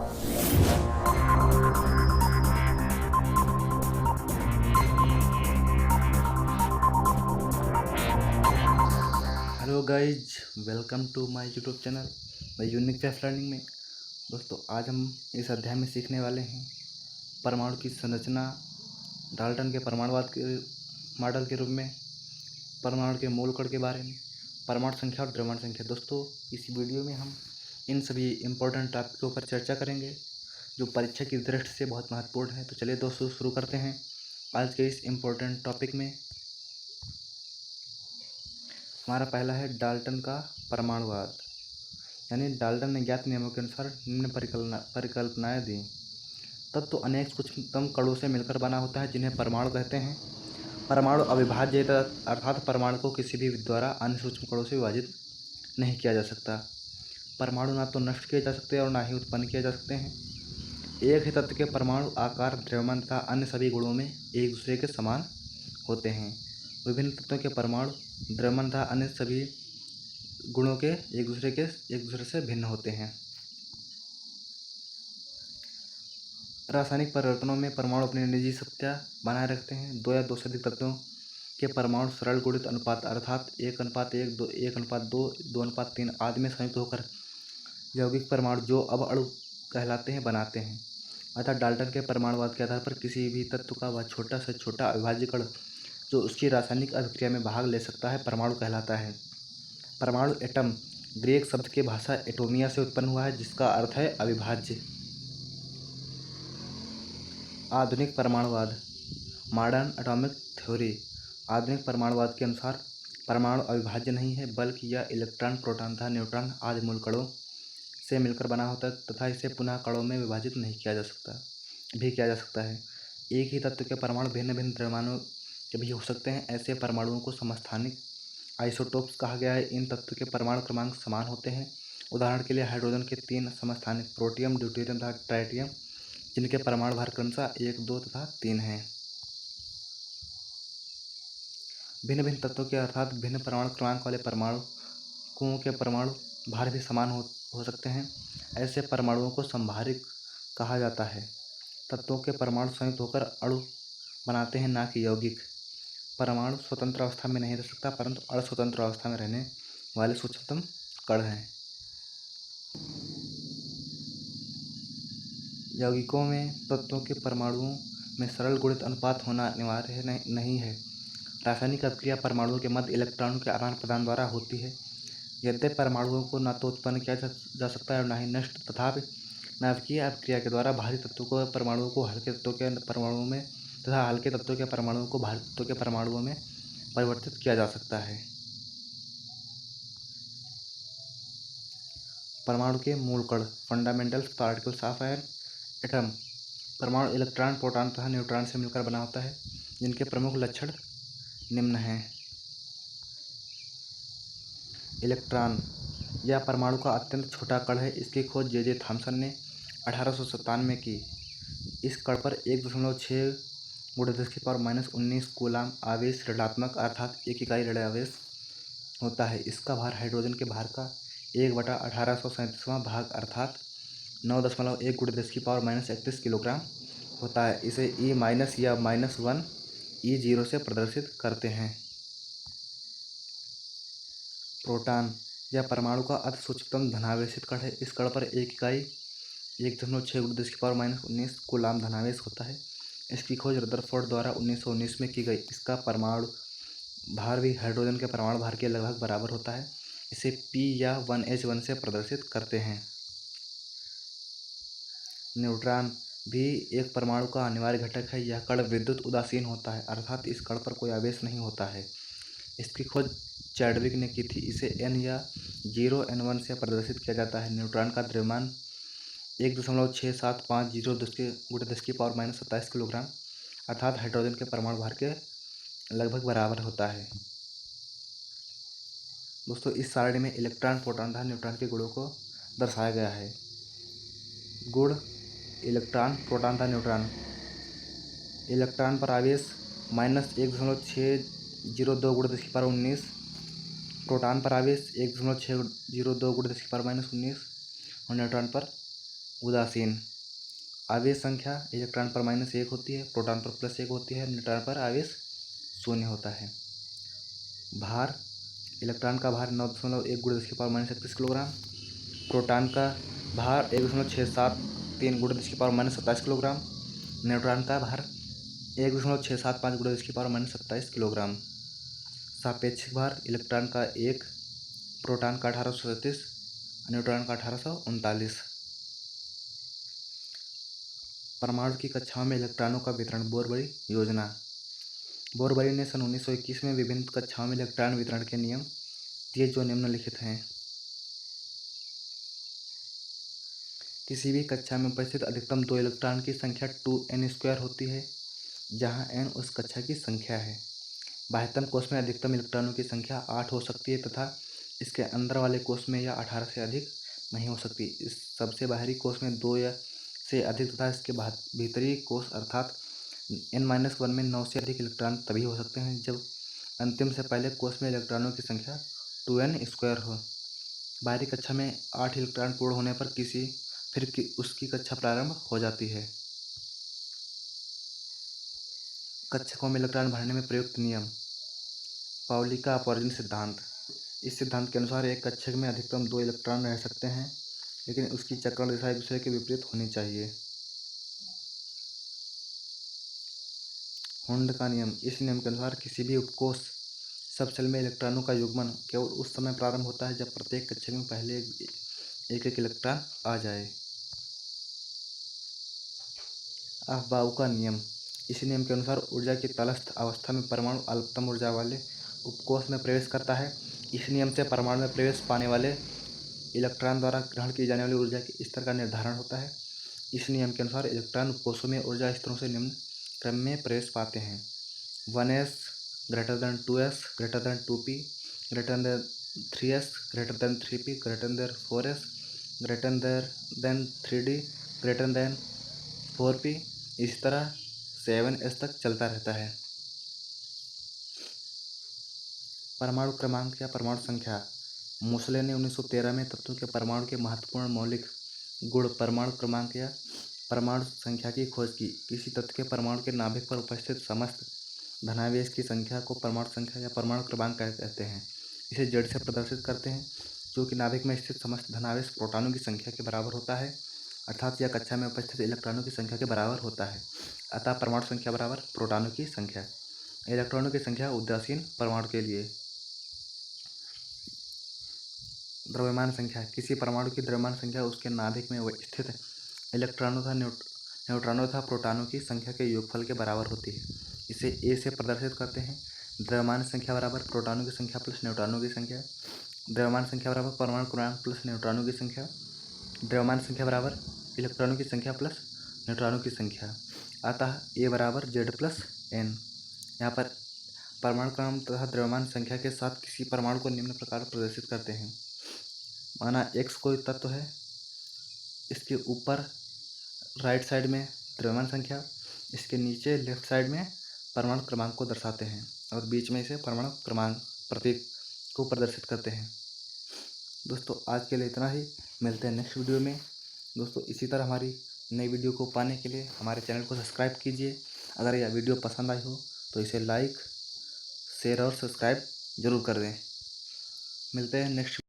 Hello guys, welcome to my YouTube channel the unique wave learning में। दोस्तों, आज हम इस अध्याय में सीखने वाले हैं परमाणु की संरचना, डाल्टन के परमाणुवाद के मॉडल के रूप में, परमाणु के मूल कण के बारे में, परमाणु संख्या और द्रव्यमान संख्या। दोस्तों, इस वीडियो में हम इन सभी इम्पोर्टेंट टॉपिक के ऊपर चर्चा करेंगे जो परीक्षा की दृष्टि से बहुत महत्वपूर्ण है। तो चलिए दोस्तों, शुरू करते हैं आज के इस इम्पोर्टेंट टॉपिक में। हमारा पहला है डाल्टन का परमाणुवाद, यानी डाल्टन ने ज्ञात नियमों के अनुसार निम्न परिकल्पनाएं दी। तत्व अनेक सूक्ष्मतम कणों से मिलकर बना होता है जिन्हें परमाणु कहते हैं। परमाणु अविभाज्य अर्थात परमाणु को किसी भी द्वारा अन्य सूक्ष्म कणों से विभाजित नहीं किया जा सकता। परमाणु ना तो नष्ट किए जा सकते और ना ही उत्पन्न किए जा सकते हैं। एक ही तत्व के परमाणु आकार, द्रव्यमान तथा अन्य सभी गुणों में एक दूसरे के समान होते हैं। विभिन्न तत्वों के परमाणु द्रव्यमान तथा अन्य सभी गुणों के एक दूसरे से भिन्न होते हैं। रासायनिक परिवर्तनों में परमाणु अपनी निजी सत्ता बनाए रखते हैं। दो या दो से अधिक तत्वों के परमाणु सरल गुणित अनुपात अर्थात 1:1, 1:2, 2:3 आदि में संयुक्त होकर यौगिक परमाणु, जो अब अणु कहलाते हैं, बनाते हैं। अतः डाल्टन के परमाणुवाद के आधार पर किसी भी तत्व का वह छोटा से छोटा अविभाज्य कण जो उसकी रासायनिक अभिक्रिया में भाग ले सकता है परमाणु कहलाता है। परमाणु एटम ग्रीक शब्द के भाषा एटोमिया से उत्पन्न हुआ है, जिसका अर्थ है अविभाज्य। आधुनिक परमाणुवाद, मॉडर्न एटॉमिक थ्योरी। आधुनिक परमाणुवाद के अनुसार परमाणु अविभाज्य नहीं है, बल्कि यह इलेक्ट्रॉन, प्रोटॉन तथा न्यूट्रॉन आदि मूल कणों से मिलकर बना होता है तथा इसे पुनः कणों में विभाजित नहीं किया जा सकता है। एक ही तत्व के परमाणु भिन्न भिन्न द्रव्यमानों के भी हो सकते हैं। ऐसे परमाणुओं को समस्थानिक आइसोटोप्स कहा गया है। इन तत्व के परमाणु क्रमांक समान होते हैं। उदाहरण के लिए हाइड्रोजन के 3 समस्थानिक, प्रोटियम, ड्यूटेरियम तथा ट्राइटियम, जिनके परमाणु भार क्रमशः 1, 2 तथा 3 हैं। भिन्न भिन्न तत्वों के अर्थात भिन्न परमाणु क्रमांक वाले परमाणुओं के परमाणु भार भी समान हो सकते हैं। ऐसे परमाणुओं को समभारिक कहा जाता है। तत्वों के परमाणु संयुक्त होकर अणु बनाते हैं, ना कि यौगिक। परमाणु स्वतंत्र अवस्था में नहीं रह सकता, परंतु अस्वतंत्र अवस्था में रहने वाले सूक्ष्मतम कण हैं। यौगिकों में तत्वों के परमाणुओं में सरल गुणित अनुपात होना अनिवार्य नहीं है। रासायनिक अभिक्रिया परमाणुओं के मध्य इलेक्ट्रॉनों के आदान प्रदान द्वारा होती है। यद्यपि परमाणुओं को न तो उत्पन्न किया जा सकता है और न ही नष्ट, तथापि नाभिकीय अभिक्रिया के द्वारा भारी तत्वों को परमाणुओं को हल्के तत्वों के परमाणुओं में तथा हल्के तत्वों के परमाणुओं को भारी तत्वों के परमाणुओं में परिवर्तित किया जा सकता है। परमाणु के मूल कण, fundamental particles of an atom. परमाणु इलेक्ट्रॉन, प्रोटॉन तथा न्यूट्रॉन से मिलकर बना होता है, जिनके प्रमुख लक्षण निम्न हैं। इलेक्ट्रॉन, यह परमाणु का अत्यंत छोटा कण है। इसकी खोज जे थॉमसन ने 1897 की। इस कण पर 1.6 × 10⁻⁻19 कूलाम आवेश ऋणात्मक अर्थात 1 इकाई ऋण आवेश होता है। इसका भार हाइड्रोजन के भार का 1/1837वां भाग अर्थात 9.1 × 10⁻31 किलोग्राम होता है। इसे E- या -1 E0 से प्रदर्शित करते हैं। प्रोटॉन, यह परमाणु का अति सूक्ष्मतम धनावेशित कण है। इस कण पर 1 इकाई 1.6 × 10⁻19 कूलाम धनावेश होता है। इसकी खोज रदरफोर्ड द्वारा 1919 में की गई। इसका परमाणु भार भी हाइड्रोजन के परमाणु भार के लगभग बराबर होता है। इसे P या 1H1 से प्रदर्शित करते हैं। न्यूट्रॉन भी एक परमाणु का अनिवार्य घटक है। यह कण विद्युत उदासीन होता है, अर्थात इस कण पर कोई आवेश नहीं होता है। इसकी खोज चैडविक ने की थी। इसे N या 0N1 से प्रदर्शित किया जाता है। न्यूट्रॉन का द्रव्यमान 1.6750 × 10⁻27 किलोग्राम अर्थात हाइड्रोजन के परमाणु भार के लगभग बराबर होता है। दोस्तों, इस सारणी में इलेक्ट्रॉन, प्रोटॉन तथा न्यूट्रॉन के गुणों को दर्शाया गया है। गुण इलेक्ट्रॉन, प्रोटॉन तथा न्यूट्रॉन। इलेक्ट्रॉन पर आवेश -1.602 × 10⁻19, प्रोटॉन पर आवेश 1.602 × 10⁻19 और न्यूट्रॉन पर उदासीन। आवेश संख्या इलेक्ट्रॉन पर -1 होती है, प्रोटॉन पर +1 होती है, न्यूट्रॉन पर आवेश 0 होता है। भार इलेक्ट्रॉन का भार 9.1 × 10⁻31 किलोग्राम, प्रोटॉन का भार 1.673 × 10⁻27 किलोग्राम, न्यूट्रॉन का भार 1.675 × 10⁻27 किलोग्राम। सापेक्षिक भार इलेक्ट्रॉन का 1, प्रोटॉन का 1837, न्यूट्रॉन का 1839। परमाणु की कक्षाओं में इलेक्ट्रॉनों का वितरण। बोरबरी योजना। बोरबरी ने सन 1921 में विभिन्न कक्षाओं में इलेक्ट्रॉन वितरण के नियम दिए जो निम्नलिखित हैं। किसी भी कक्षा में उपस्थित अधिकतम 2 इलेक्ट्रॉन की संख्या 2n² होती है, जहां n उस कक्षा की संख्या है। बाह्यतम कोश में अधिकतम इलेक्ट्रॉनों की संख्या 8 हो सकती है तथा इसके अंदर वाले कोश में यह 18 से अधिक नहीं हो सकती। इस सबसे बाहरी कोश में 2 या से अधिक तथा इसके भीतरी कोश अर्थात n-1 में 9 से अधिक इलेक्ट्रॉन तभी हो सकते हैं जब अंतिम से पहले कोश में इलेक्ट्रॉनों की संख्या 2n² हो। बाहरी कक्षा में 8 इलेक्ट्रॉन पूर्ण होने पर उसकी कक्षा प्रारंभ हो जाती है। कक्षकों में इलेक्ट्रॉन भरने में प्रयुक्त नियम। पाउली का अपवर्जन सिद्धांत। इस सिद्धांत के अनुसार एक कक्षक में अधिकतम 2 इलेक्ट्रॉन रह सकते हैं, लेकिन उसकी चक्रण दिशा एक दूसरे के विपरीत होनी चाहिए। हुंड का नियम। इस नियम के अनुसार किसी भी उपकोष सबशेल में इलेक्ट्रॉनों का युग्मन केवल उस समय प्रारंभ होता है जब प्रत्येक कक्षक में पहले एक इलेक्ट्रॉन आ जाए। अफबाउ का नियम। इस नियम के अनुसार ऊर्जा की तटस्थ अवस्था में परमाणु अल्पतम ऊर्जा वाले उपकोष में प्रवेश करता है। इस नियम से परमाणु में प्रवेश पाने वाले इलेक्ट्रॉन द्वारा ग्रहण की जाने वाली ऊर्जा के स्तर का निर्धारण होता है। इस नियम के अनुसार इलेक्ट्रॉन उपकोषों में ऊर्जा स्तरों से निम्न क्रम में प्रवेश पाते हैं: 1s > 2s > 2p > 3s > 3p > 4s > 3d > 4p। इस तरह 7s तक चलता रहता है। परमाणु क्रमांक या परमाणु संख्या। मोसले ने 1913 में तत्वों के परमाणु के महत्वपूर्ण मौलिक गुण परमाणु क्रमांक या परमाणु संख्या की खोज की। किसी तत्व के परमाणु के नाभिक पर उपस्थित समस्त धनावेश की संख्या को परमाणु संख्या या परमाणु क्रमांक कहते हैं। इसे Z से प्रदर्शित करते हैं, जो कि नाभिक में स्थित समस्त धनावेश प्रोटॉनों की संख्या के बराबर होता है, अर्थात यह कक्षा में उपस्थित इलेक्ट्रॉनों की संख्या के बराबर होता है। अतः परमाणु संख्या बराबर प्रोटॉनों की संख्या। इलेक्ट्रॉनों की संख्या उदासीन परमाणु के लिए। द्रव्यमान संख्या। किसी परमाणु की द्रव्यमान संख्या उसके नाभिक में स्थित इलेक्ट्रॉनों तथा न्यूट्रॉनों तथा प्रोटॉनों की संख्या के योगफल के बराबर होती है। इसे A से प्रदर्शित करते हैं। द्रव्यमान संख्या बराबर प्रोटॉनों की संख्या प्लस न्यूट्रॉनों की संख्या। द्रव्यमान संख्या बराबर परमाणु क्रमांक प्लस न्यूट्रॉनों की संख्या। द्रव्यमान संख्या बराबर इलेक्ट्रॉनों की संख्या प्लस न्यूट्रॉनों की संख्या। अतः A बराबर Z + N। यहाँ पर परमाणु क्रमांक तथा द्रव्यमान संख्या के साथ किसी परमाणु को निम्न प्रकार प्रदर्शित करते हैं। माना X कोई तत्व है, इसके ऊपर राइट साइड में द्रव्यमान संख्या, इसके नीचे लेफ्ट साइड में परमाणु क्रमांक को दर्शाते हैं और बीच में इसे परमाणु क्रमांक प्रतीक को प्रदर्शित करते हैं। दोस्तों आज के लिए इतना ही। मिलते हैं नेक्स्ट वीडियो में। दोस्तों इसी तरह हमारी नई वीडियो को पाने के लिए हमारे चैनल को सब्सक्राइब कीजिए। अगर यह वीडियो पसंद आई हो तो इसे लाइक, शेयर और सब्सक्राइब ज़रूर कर दें। मिलते हैं नेक्स्ट